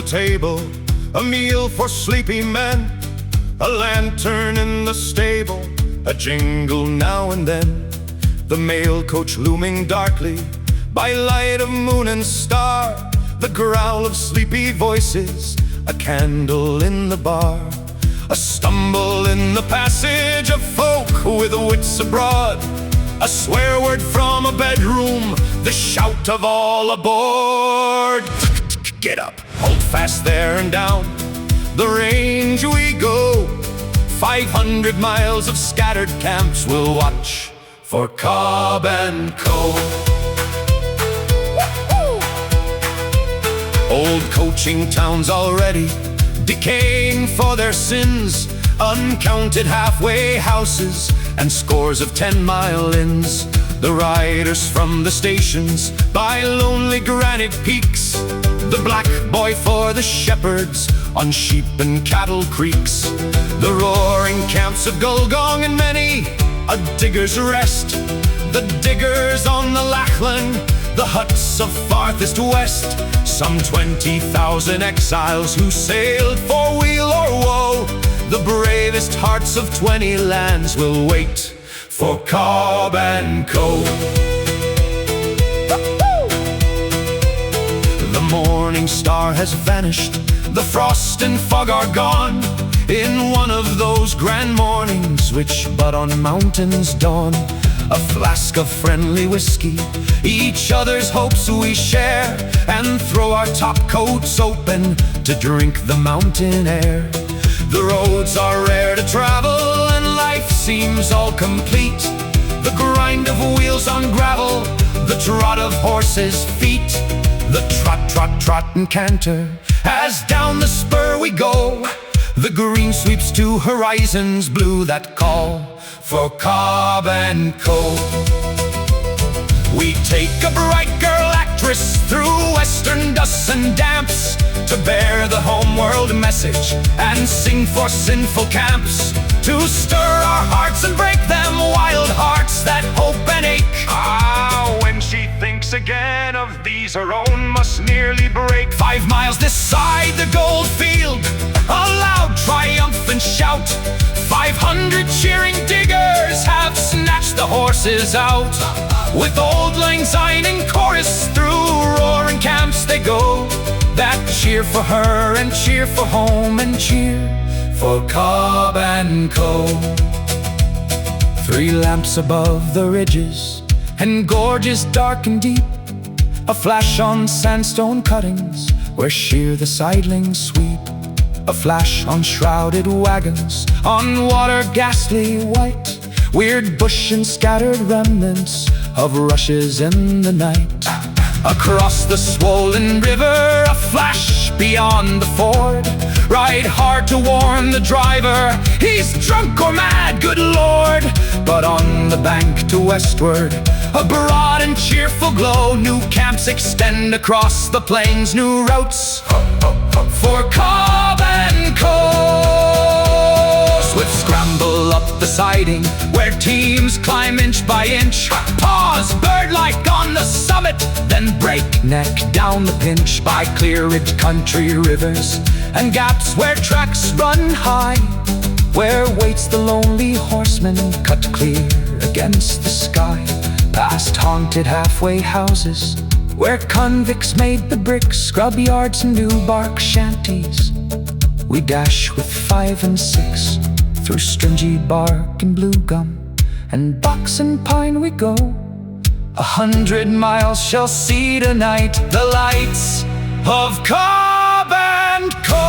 table, a meal for sleepy men, a lantern in the stable, a jingle now and then, the mail coach looming darkly by light of moon and star, the growl of sleepy voices, a candle in the bar, a stumble in the passage of folk with wits abroad, a swear word from a bedroom, the shout of all aboard. Get up, hold fast there and down the range we go. 500 miles of scattered camps we'll watch for Cobb and Co. Old coaching towns already decaying for their sins, uncounted halfway houses and scores of 10-mile inns. The riders from the stations by lonely granite peaks, the black boy for the shepherds on sheep and cattle creeks, the roaring camps of Gulgong and many a digger's rest, the diggers on the Lachlan, the huts of farthest west, some 20,000 exiles who sailed for weal or woe. The bravest hearts of 20 lands will wait for Cobb and Co. The morning star has vanished, the frost and fog are gone, in one of those grand mornings which but on mountains dawn. A flask of friendly whiskey, each other's hopes we share, and throw our top coats open to drink the mountain air. The roads are rare to travel and life seems all complete, the grind of wheels on gravel, the trot of horses' feet, the trot, trot, trot and canter as down the spur we go. The green sweeps to horizons blue that call for Cobb and Co. We take a bright girl actress through western dusts and damps to bear the homeworld message and sing for sinful camps, to stir our hearts and break them wild hearts that hope and ache. Ah, when she thinks again of these, her own must nearly break. 5 miles this side the gold field, a loud triumphant shout, 500 cheering diggers have snatched the horses out. With old lang syne in chorus through roaring camps they go, that cheer for her and cheer for home and cheer for Cobb and Co. 3 lamps above the ridges and gorges dark and deep, a flash on sandstone cuttings where sheer the sidelings sweep, a flash on shrouded wagons on water ghastly white, weird bush and scattered remnants of rushes in the night. Across the swollen river, a flash beyond the ford, ride hard to warn the driver, he's drunk or mad, good Lord. But on the bank to westward, a broad and cheerful glow, new camps extend across the plains, new routes for Cobb and Co. Swift scramble up the siding where teams climb inch by inch, pause bird-like on the summit, then breakneck down the pinch by clear-ridged country rivers and gaps where tracks run high, where waits the lonely horseman cut clear against the sky, past haunted halfway houses where convicts made the bricks, scrub yards and new bark shanties. We dash with 5 and 6 through stringy bark and blue gum and box and pine we go. 100 miles shall see tonight the lights of Cobb and Co.